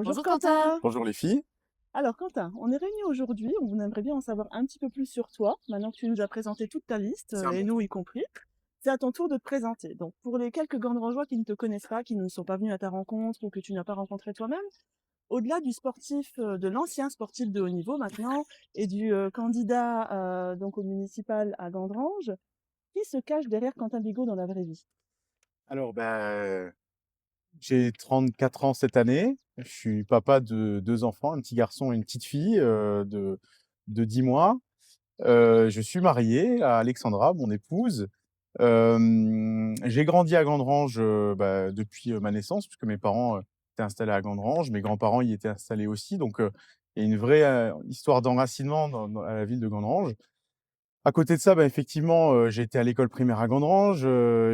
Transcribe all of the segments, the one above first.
Bonjour Bonjour Quentin. Quentin. Bonjour les filles. Alors Quentin, on est réunis aujourd'hui, on aimerait bien en savoir un petit peu plus sur toi, maintenant que tu nous as présenté toute ta liste, C'est un et bon nous point. y compris. C'est à ton tour de te présenter. Donc pour les quelques Gandrangeois qui ne te connaissent pas, qui ne sont pas venus à ta rencontre ou que tu n'as pas rencontré toi-même, au-delà du sportif, de l'ancien sportif de haut niveau maintenant, et du candidat donc au municipal à Gandrange, qui se cache derrière Quentin Bigot dans la vraie vie? Alors, j'ai 34 ans cette année. Je suis papa de 2 enfants, un petit garçon et une petite fille, de 10 mois. Je suis marié à Alexandra, mon épouse. J'ai grandi à Gandrange, depuis, ma naissance puisque mes parents, étaient installés à Gandrange. Mes grands-parents y étaient installés aussi, donc il y a une vraie, histoire d'enracinement dans à la ville de Gandrange. À côté de ça, effectivement, j'ai été à l'école primaire à Gandrange,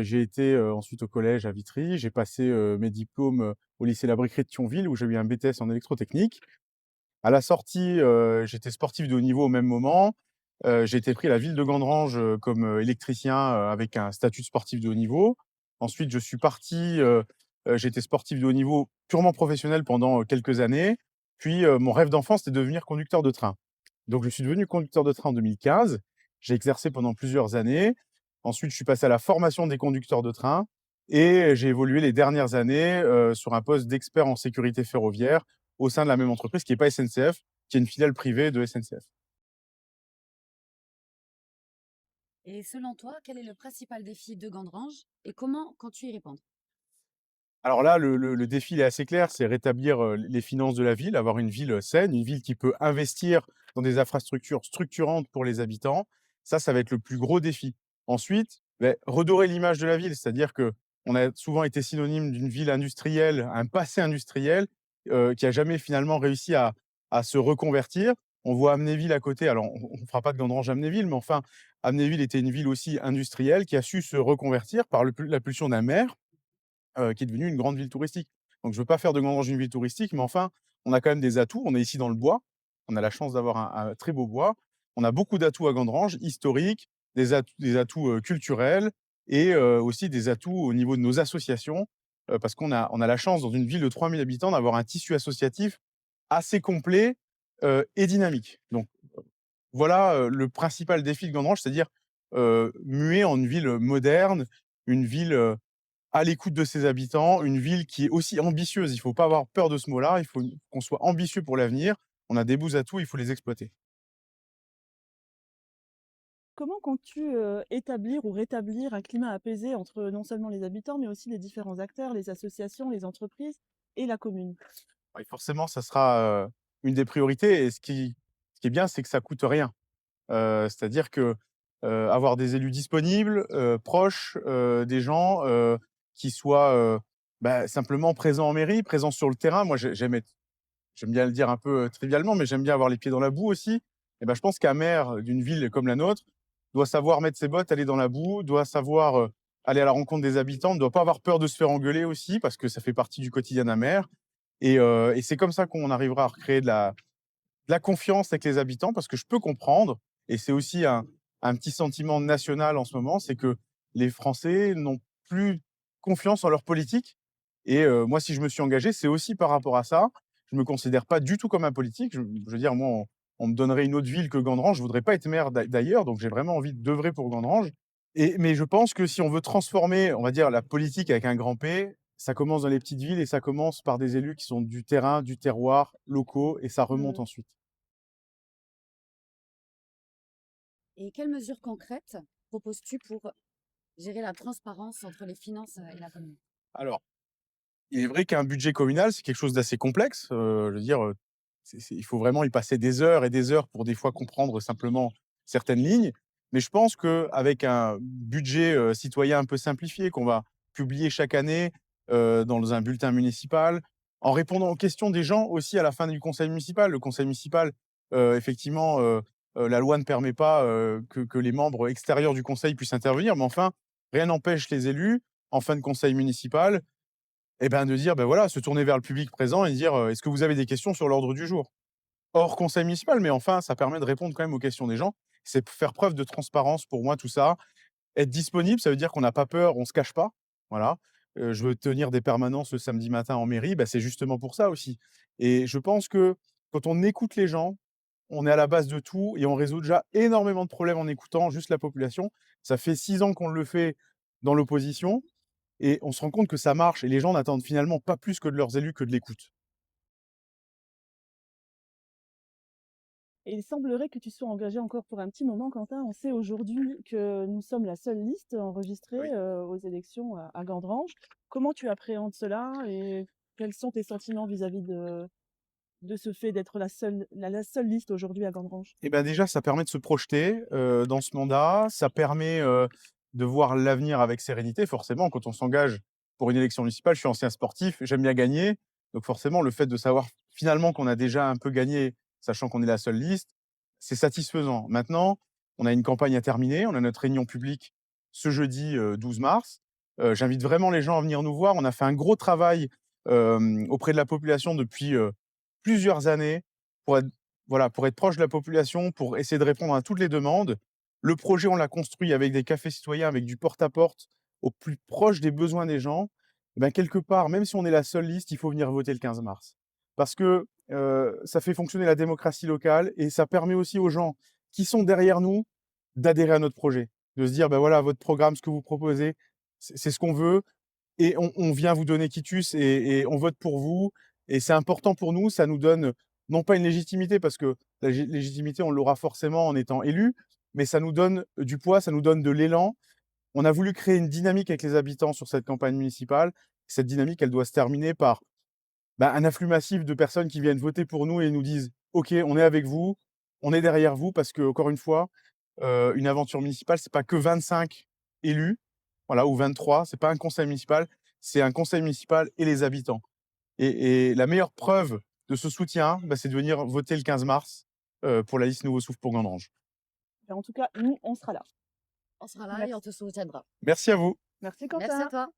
j'ai été, ensuite au collège à Vitry. J'ai passé, mes diplômes, au lycée La Briquerie de Thionville où j'ai eu un BTS en électrotechnique. À la sortie, j'étais sportif de haut niveau au même moment. J'ai été pris à la ville de Gandrange, comme, électricien, avec un statut de sportif de haut niveau. Ensuite, je suis parti, j'ai été sportif de haut niveau purement professionnel pendant, quelques années. Puis, mon rêve d'enfant, c'était de devenir conducteur de train. Donc je suis devenu conducteur de train en 2015. J'ai exercé pendant plusieurs années. Ensuite, je suis passé à la formation des conducteurs de train et j'ai évolué les dernières années, sur un poste d'expert en sécurité ferroviaire au sein de la même entreprise qui est pas SNCF, qui est une filiale privée de SNCF. Et selon toi, quel est le principal défi de Gandrange et comment comptes-tu y répondre? Alors là, le défi, il est assez clair, c'est rétablir, les finances de la ville, avoir une ville, saine, une ville qui peut investir dans des infrastructures structurantes pour les habitants. Ça va être le plus gros défi. Ensuite, redorer l'image de la ville, c'est-à-dire que on a souvent été synonyme d'une ville industrielle, un passé industriel, qui a jamais finalement réussi à se reconvertir. On voit Amnéville à côté, alors on fera pas de Gandrange Amnéville, mais enfin, Amnéville était une ville aussi industrielle qui a su se reconvertir par la pulsion d'un maire qui est devenue une grande ville touristique. Donc je veux pas faire de Gandrange une ville touristique, mais enfin, on a quand même des atouts. On est ici dans le bois. On a la chance d'avoir un très beau bois. On a beaucoup d'atouts à Gandrange, historiques, des atouts, culturels et aussi des atouts au niveau de nos associations, parce qu'on a la chance dans une ville de 3 000 habitants d'avoir un tissu associatif assez complet, et dynamique. Donc voilà, le principal défi de Gandrange, c'est-à-dire, muer en une ville, moderne, une ville, à l'écoute de ses habitants, une ville qui est aussi ambitieuse. Il ne faut pas avoir peur de ce mot-là, il faut qu'on soit ambitieux pour l'avenir. On a des beaux atouts, il faut les exploiter. Comment comptes-tu, établir ou rétablir un climat apaisé entre non seulement les habitants, mais aussi les différents acteurs, les associations, les entreprises et la commune? Et forcément, ça sera, une des priorités et ce qui est bien, c'est que ça coûte rien. C'est-à-dire que, avoir des élus disponibles, proches, des gens, qui soient, simplement présents en mairie, présents sur le terrain. Moi, j'aime bien le dire un peu, trivialement, mais j'aime bien avoir les pieds dans la boue aussi. Et je pense qu'un maire d'une ville comme la nôtre doit savoir mettre ses bottes, aller dans la boue, doit savoir, aller à la rencontre des habitants, ne doit pas avoir peur de se faire engueuler aussi parce que ça fait partie du quotidien d'un maire et c'est comme ça qu'on arrivera à recréer de la confiance avec les habitants parce que je peux comprendre et c'est aussi un petit sentiment national en ce moment, c'est que les Français n'ont plus confiance en leur politique et moi, si je me suis engagé, c'est aussi par rapport à ça. Je me considère pas du tout comme un politique. Je veux dire, moi, on me donnerait une autre ville que Gandrange, je voudrais pas être maire d'ailleurs, donc j'ai vraiment envie d'œuvrer pour Gandrange mais je pense que si on veut transformer, on va dire, la politique avec un grand P, ça commence dans les petites villes et ça commence par des élus qui sont du terrain, du terroir, locaux et ça remonte Mmh. ensuite. Et quelles mesures concrètes proposes-tu pour gérer la transparence entre les finances et la commune? Alors, il est vrai qu'un budget communal, c'est quelque chose d'assez complexe, je veux dire, il faut vraiment y passer des heures et des heures pour des fois comprendre simplement certaines lignes. Mais je pense qu'avec un budget, citoyen un peu simplifié qu'on va publier chaque année, dans un bulletin municipal, en répondant aux questions des gens aussi à la fin du conseil municipal. Le conseil municipal, effectivement, la loi ne permet pas, que les membres extérieurs du conseil puissent intervenir, mais enfin, rien n'empêche les élus, en fin de conseil municipal, de dire, voilà, se tourner vers le public présent et dire, «Est-ce que vous avez des questions sur l'ordre du jour?» Hors conseil municipal, mais enfin, ça permet de répondre quand même aux questions des gens. C'est faire preuve de transparence pour moi tout ça. Être disponible, ça veut dire qu'on n'a pas peur, on se cache pas, voilà. je veux tenir des permanences le samedi matin en mairie, bah, c'est justement pour ça aussi. Et je pense que quand on écoute les gens, on est à la base de tout et on résout déjà énormément de problèmes en écoutant juste la population. Ça fait 6 ans qu'on le fait dans l'opposition et on se rend compte que ça marche et les gens n'attendent finalement pas plus que de leurs élus que de l'écoute. Et il semblerait que tu sois engagé encore pour un petit moment, Quentin. On sait aujourd'hui que nous sommes la seule liste Oui. enregistrée aux élections à Gandrange. Comment tu appréhendes cela et quels sont tes sentiments vis-à-vis de ce fait d'être la seule liste aujourd'hui à Gandrange? Et ben déjà, ça permet de se projeter, dans ce mandat. Ça permet, de voir l'avenir avec sérénité. Forcément, quand on s'engage pour une élection municipale, je suis ancien sportif, j'aime bien gagner. Donc forcément, le fait de savoir finalement qu'on a déjà un peu gagné, sachant qu'on est la seule liste, c'est satisfaisant. Maintenant, on a une campagne à terminer, on a notre réunion publique ce jeudi, 12 mars. J'invite vraiment les gens à venir nous voir. On a fait un gros travail, auprès de la population depuis, plusieurs années pour être voilà, pour être proche de la population, pour essayer de répondre à toutes les demandes. Le projet, on l'a construit avec des cafés citoyens, avec du porte-à-porte, au plus proche des besoins des gens. Et ben, quelque part, même si on est la seule liste, il faut venir voter le 15 mars. Parce que, ça fait fonctionner la démocratie locale et ça permet aussi aux gens qui sont derrière nous d'adhérer à notre projet. De se dire: «Bah, voilà, votre programme, ce que vous proposez, c'est ce qu'on veut et on vient vous donner quitus et on vote pour vous et c'est important pour nous. Ça nous donne, non pas une légitimité parce que la légitimité, on l'aura forcément en étant élu, mais ça nous donne du poids, ça nous donne de l'élan. On a voulu créer une dynamique avec les habitants sur cette campagne municipale. Cette dynamique, elle doit se terminer par, bah, un afflux massif de personnes qui viennent voter pour nous et nous disent: «OK, on est avec vous, on est derrière vous», parce que encore une fois, une aventure municipale, c'est pas que 25 élus, voilà, ou 23, c'est pas un conseil municipal, c'est un conseil municipal et les habitants. Et la meilleure preuve de ce soutien, bah, c'est de venir voter le 15 mars, pour la liste Nouveau Souffle pour Gandrange. Et en tout cas, nous, on sera là. On sera là et on Merci, te soutiendra. Merci à vous. merci Merci à Quentin. toi.